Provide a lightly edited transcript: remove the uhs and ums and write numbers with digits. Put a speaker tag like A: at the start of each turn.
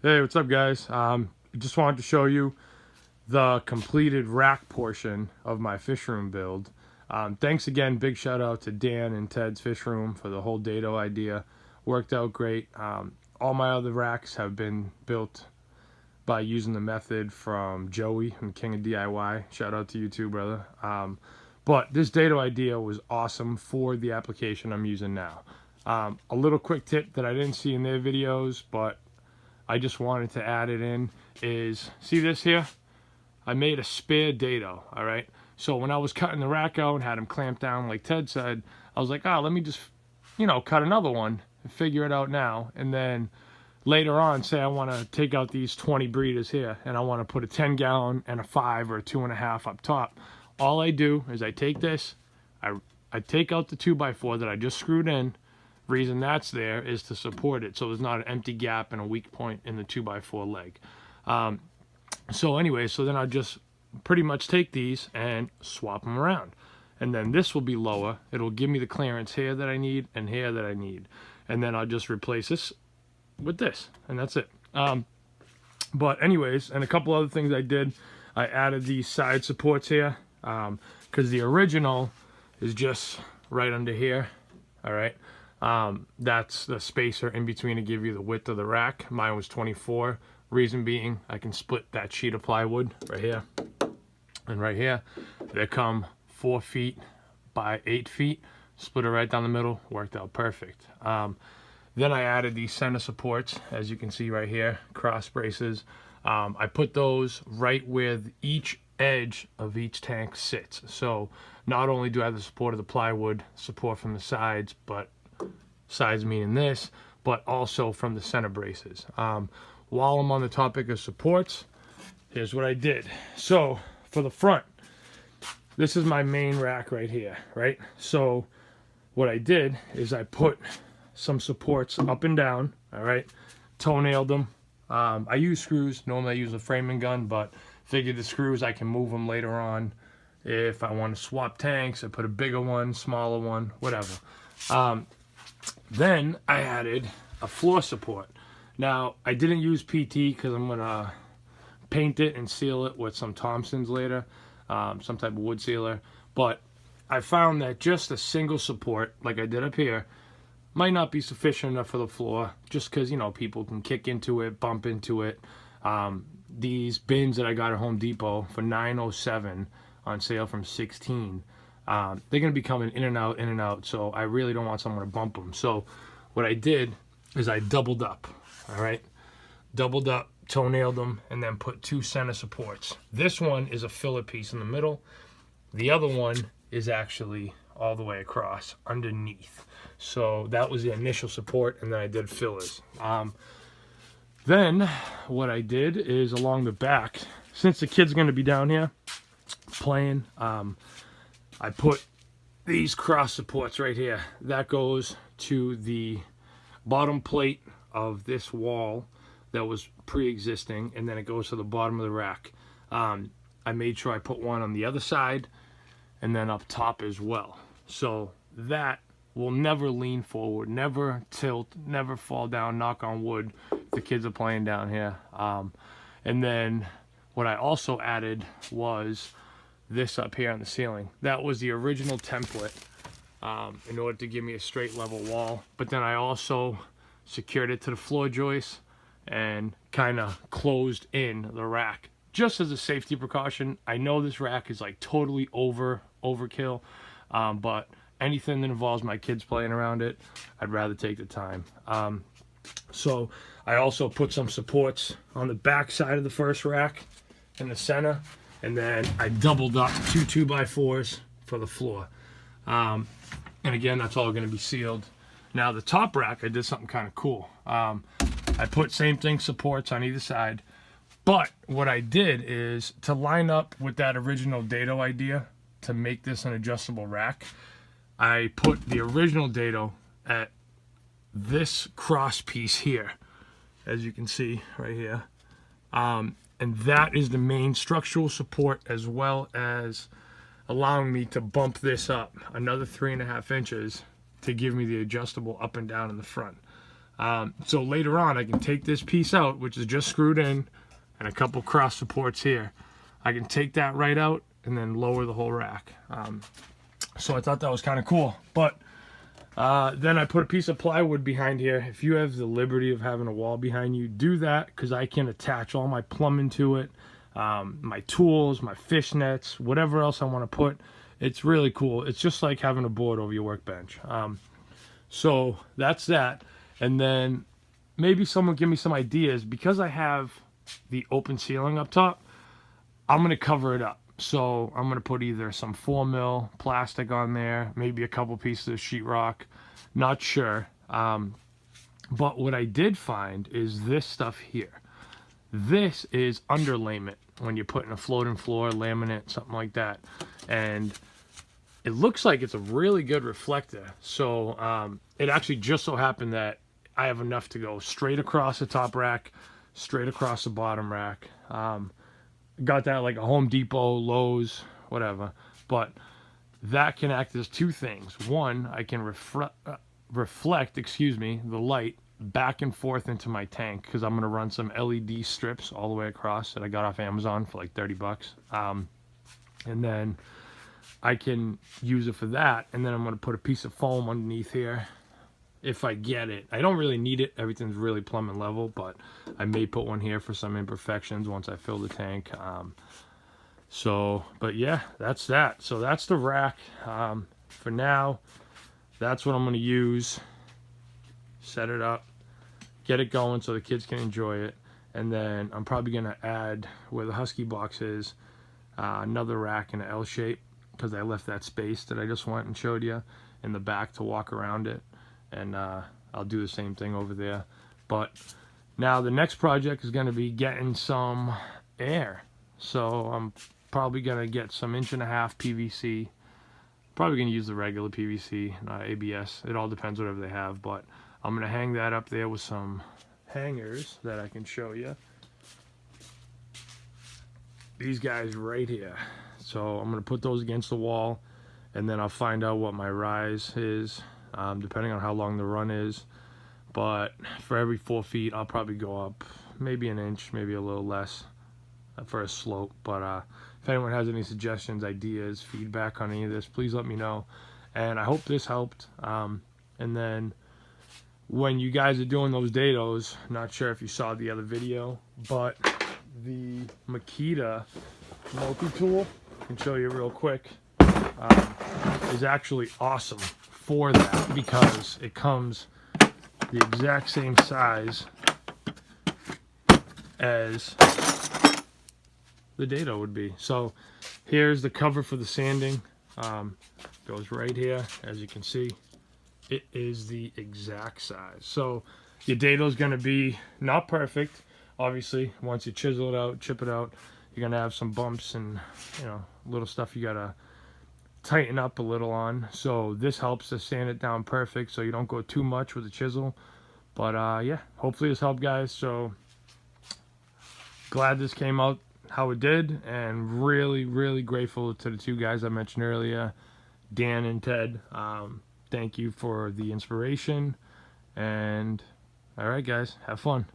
A: Hey, what's up, guys? Just wanted to show you the completed rack portion of my fish room build. Thanks again, big shout out to Dan and Ted's Fish Room for the whole dado idea. Worked out great. All my other racks have been built by using the method from Joey and King of DIY. Shout out to you too, brother. But this dado idea was awesome for the application I'm using now. A little quick tip that I didn't see in their videos, but I just wanted to add it in is, see this here? I made a spare dado, all right? So when I was cutting the rack out and had him clamped down like Ted said, I was like, let me just, cut another one and figure it out now. And then later on, say I want to take out these 20 breeders here and I want to put a 10-gallon and a 5 or a 2.5 up top. All I do is I take this, I take out the 2x4 that I just screwed in. Reason that's there is to support it so there's not an empty gap and a weak point in the 2x4 leg. So anyway, so then I just pretty much take these and swap them around, and then this will be lower. It'll give me the clearance here that I need and here that I need, and then I'll just replace this with this, and that's it. But anyways, and a couple other things I did, I added these side supports here because the original is just right under here. All right. That's the spacer in between to give you the width of the rack. Mine was 24. Reason being, I can split that sheet of plywood right here and right here. They come 4 feet by 8 feet. Split it right down the middle. Worked out perfect. Then I added these center supports, as you can see right here, cross braces. I put those right where each edge of each tank sits. So not only do I have the support of the plywood, support from the sides, but sides meaning this, but also from the center braces. While I'm on the topic of supports, here's what I did. So for the front, this is my main rack right here, right? So what I did is I put some supports up and down, all right? Toenailed them. I use screws. Normally I use a framing gun, but figured the screws, I can move them later on. If I want to swap tanks, I put a bigger one, smaller one, whatever. Then I added a floor support. Now, I didn't use PT because I'm going to paint it and seal it with some Thompsons later, some type of wood sealer. But I found that just a single support, like I did up here, might not be sufficient enough for the floor, just because, people can kick into it, bump into it. These bins that I got at Home Depot for $9.07 on sale from $16, they're going to be coming in and out, so I really don't want someone to bump them. So what I did is I doubled up, all right? Doubled up, toenailed them, and then put 2 center supports. This one is a filler piece in the middle. The other one is actually all the way across underneath. So that was the initial support, and then I did fillers. Then what I did is along the back, since the kid's going to be down here playing, I put these cross supports right here. That goes to the bottom plate of this wall that was pre-existing, and then it goes to the bottom of the rack. I made sure I put one on the other side and then up top as well. So that will never lean forward, never tilt, never fall down, knock on wood, if the kids are playing down here. And then what I also added was this up here on the ceiling. That was the original template in order to give me a straight level wall. But then I also secured it to the floor joist and kind of closed in the rack just as a safety precaution. I know this rack is like totally overkill, but anything that involves my kids playing around it, I'd rather take the time. So I also put some supports on the back side of the first rack in the center, and then I doubled up 2 2x4s for the floor. And again, that's all going to be sealed. Now the top rack, I did something kind of cool. I put same thing, supports on either side, but what I did is to line up with that original dado idea to make this an adjustable rack, I put the original dado at this cross piece here, as you can see right here. And that is the main structural support, as well as allowing me to bump this up another 3.5 inches to give me the adjustable up and down in the front. So later on, I can take this piece out, which is just screwed in, and a couple cross supports here. I can take that right out and then lower the whole rack. So I thought that was kind of cool. But then I put a piece of plywood behind here. If you have the liberty of having a wall behind you, do that, because I can attach all my plumbing to it, my tools, my fish nets, whatever else I want to put. It's really cool. It's just like having a board over your workbench. So that's that. And then maybe someone give me some ideas. Because I have the open ceiling up top, I'm going to cover it up. So I'm going to put either some 4mm plastic on there, maybe a couple pieces of sheetrock, not sure. But what I did find is this stuff here. This is underlayment when you're putting a floating floor, laminate, something like that. And it looks like it's a really good reflector. So it actually just so happened that I have enough to go straight across the top rack, straight across the bottom rack. Got that like a Home Depot, Lowe's, whatever. But that can act as two things. One, I can reflect, the light back and forth into my tank, because I'm going to run some LED strips all the way across that I got off Amazon for like 30 bucks. And then I can use it for that. And then I'm going to put a piece of foam underneath here if I get it. I don't really need it. Everything's really plumbing level, but I may put one here for some imperfections once I fill the tank. But yeah, that's that. So that's the rack. For now, that's what I'm going to use. Set it up, get it going so the kids can enjoy it. And then I'm probably going to add, where the Husky box is, another rack in an L shape, because I left that space that I just went and showed you in the back to walk around it. And I'll do the same thing over there. But now the next project is going to be getting some air. So I'm probably going to get some 1.5" PVC. Probably going to use the regular PVC, not ABS. It all depends whatever they have. But I'm going to hang that up there with some hangers that I can show you. These guys right here. So I'm going to put those against the wall, and then I'll find out what my rise is, depending on how long the run is. But for every 4 feet, I'll probably go up maybe an inch, maybe a little less for a slope. But if anyone has any suggestions, ideas, feedback on any of this, please let me know. And I hope this helped. And then when you guys are doing those dados, not sure if you saw the other video, but the Makita multi-tool, I can show you real quick, is actually awesome for that, because it comes the exact same size as the dado would be. So here's the cover for the sanding. Goes right here, as you can see. It is the exact size. So your dado is going to be not perfect. Obviously, once you chisel it out, chip it out, you're going to have some bumps and, little stuff you got to tighten up a little on. So this helps to sand it down perfect, so you don't go too much with the chisel. But yeah, hopefully this helped, guys. So glad this came out how it did, and really, really grateful to the two guys I mentioned earlier, Dan and Ted. Thank you for the inspiration. And all right, guys, have fun.